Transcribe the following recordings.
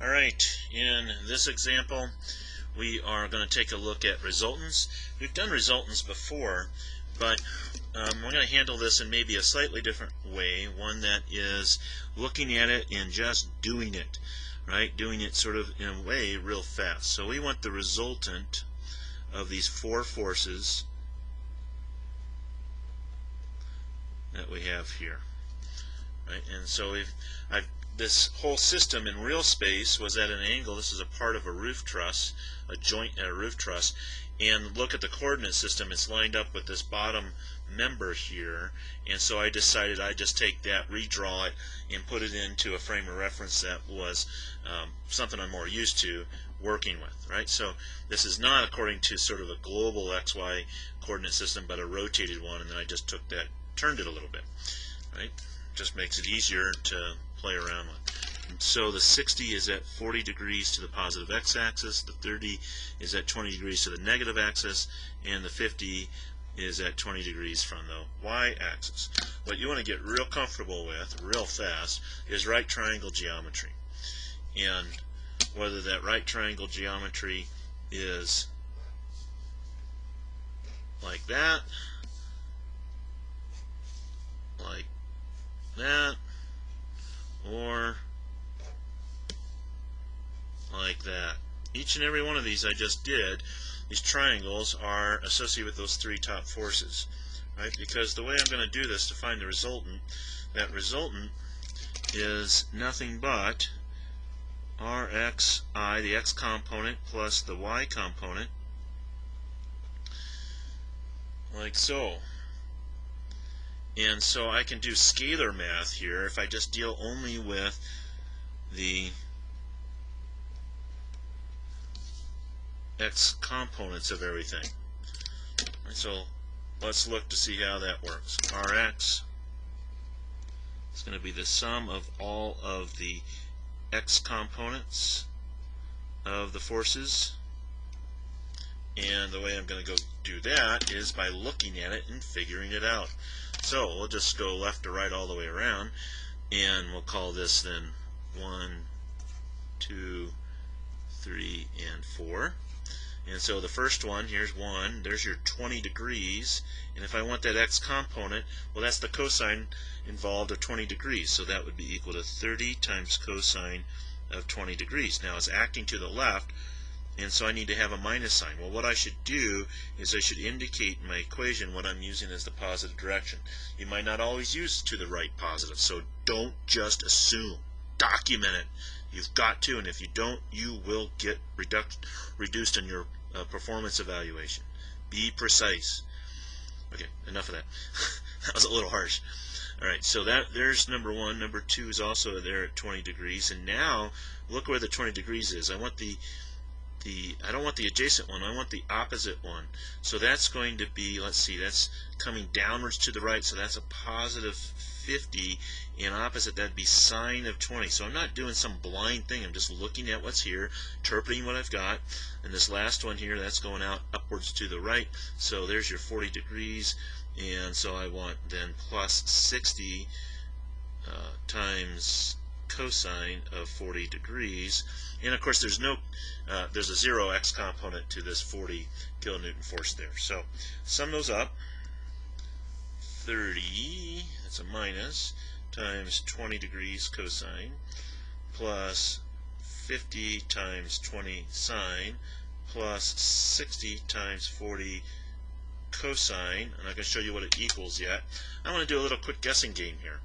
Alright, in this example we are going to take a look at resultants. We've done resultants before, but we're going to handle this in maybe a slightly different way, one that is looking at it and just doing it, right? Doing it sort of in a way real fast. So we want the resultant of these four forces that we have here, right? And so this whole system in real space was at an angle. This is a part of a roof truss, a joint at a roof truss, and look at the coordinate system. It's lined up with this bottom member here, and so I decided I'd just take that, redraw it, and put it into a frame of reference that was something I'm more used to working with, right? So this is not according to sort of a global XY coordinate system, but a rotated one, and then I just took that, turned it a little bit, right? Just makes it easier to play around with. And so the 60 is at 40 degrees to the positive x-axis, the 30 is at 20 degrees to the negative axis, and the 50 is at 20 degrees from the y-axis. What you want to get real comfortable with real fast is right triangle geometry. And whether that right triangle geometry is like that, like that, or like that. Each and every one of these I just did, these triangles are associated with those three top forces, right? Because the way I'm going to do this to find the resultant, that resultant is nothing but Rxi, the x component, plus the y component, like so. And so I can do scalar math here if I just deal only with the x components of everything. And so let's look to see how that works. Rx is going to be the sum of all of the x components of the forces. And the way I'm going to go do that is by looking at it and figuring it out. So we'll just go left to right all the way around, and we'll call this then 1, 2, 3, and 4. And so the first one, here's 1, there's your 20 degrees, and if I want that x component, well, that's the cosine involved of 20 degrees, so that would be equal to 30 times cosine of 20 degrees. Now it's acting to the left, and so I need to have a minus sign. Well, what I should do is I should indicate in my equation what I'm using as the positive direction. You might not always use to the right positive, so don't just assume. Document it. You've got to, and if you don't, you will get reduced in your performance evaluation. Be precise. Okay, enough of that. That was a little harsh. Alright, so there's number 1. Number 2 is also there at 20 degrees, and now look where the 20 degrees is. I don't want the adjacent one, I want the opposite one. So that's going to be, let's see, that's coming downwards to the right, so that's a positive 50, and opposite that'd be sine of 20. So I'm not doing some blind thing, I'm just looking at what's here, interpreting what I've got, and this last one here, that's going out upwards to the right, so there's your 40 degrees, and so I want then plus 60 times cosine of 40 degrees, and of course there's a 0 x component to this 40 kilonewton force there. So sum those up. 30, that's a minus, times 20 degrees cosine, plus 50 times 20 sine, plus 60 times 40 cosine. I'm not going to show you what it equals yet. I want to do a little quick guessing game here.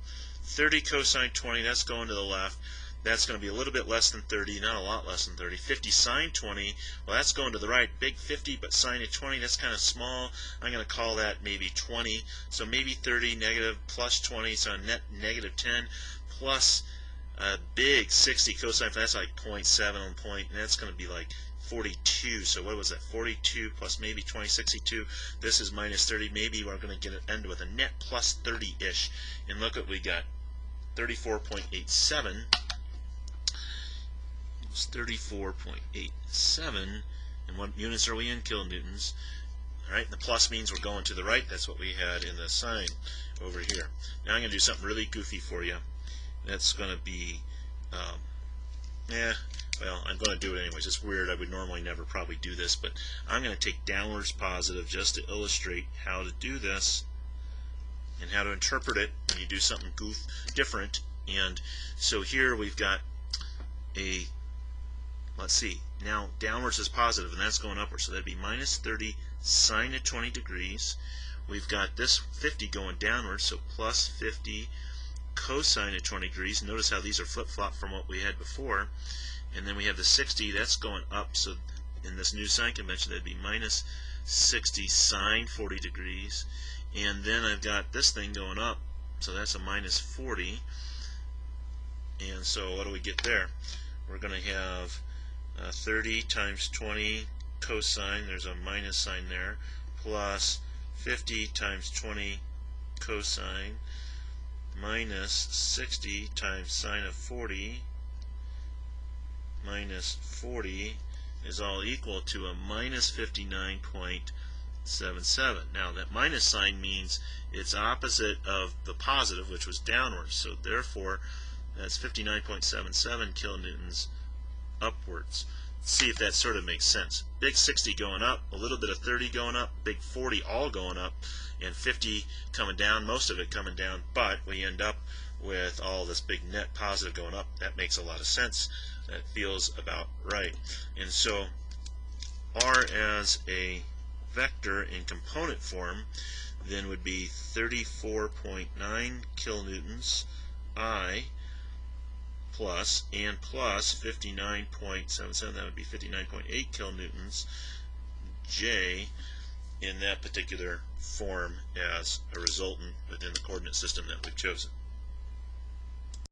30 cosine 20, that's going to the left. That's going to be a little bit less than 30, not a lot less than 30. 50 sine 20, well, that's going to the right. Big 50, but sine of 20, that's kind of small. I'm going to call that maybe 20. So maybe 30 negative plus 20, so net negative 10 plus a big 60 cosine, that's like 0.7 on point, and that's going to be like 42. So what was that? 42 plus maybe 20, 62. This is minus 30. Maybe we're going to end with a net plus 30-ish. And look what we got. 34.87. It's 34.87. And what units are we in? Kilonewtons. Alright, the plus means we're going to the right. That's what we had in the sign over here. Now I'm going to do something really goofy for you. That's going to be Well, I'm going to do it anyways. It's weird. I would normally never probably do this, but I'm going to take downwards positive just to illustrate how to do this and how to interpret it when you do something different. And so here we've got a, let's see, now downwards is positive and that's going upwards, so that'd be minus 30 sine of 20 degrees. We've got this 50 going downwards, so plus 50 cosine of 20 degrees. Notice how these are flip-flop from what we had before. And then we have the 60, that's going up, so in this new sine convention that'd be minus 60 sine 40 degrees. And then I've got this thing going up, so that's a minus 40. And so what do we get there? We're going to have 30 times 20 cosine, there's a minus sign there, plus 50 times 20 cosine minus 60 times sine of 40 minus 40 is all equal to a minus 59.77. Now that minus sign means it's opposite of the positive, which was downwards, so therefore that's 59.77 kilonewtons upwards. Let's see if that sort of makes sense. Big 60 going up, a little bit of 30 going up, big 40 all going up, and 50 coming down, most of it coming down, but we end up with all this big net positive going up. That makes a lot of sense. That feels about right. And so R as a vector in component form then would be 34.9 kilonewtons I plus and plus 59.77, that would be 59.8 kilonewtons J in that particular form as a resultant within the coordinate system that we've chosen.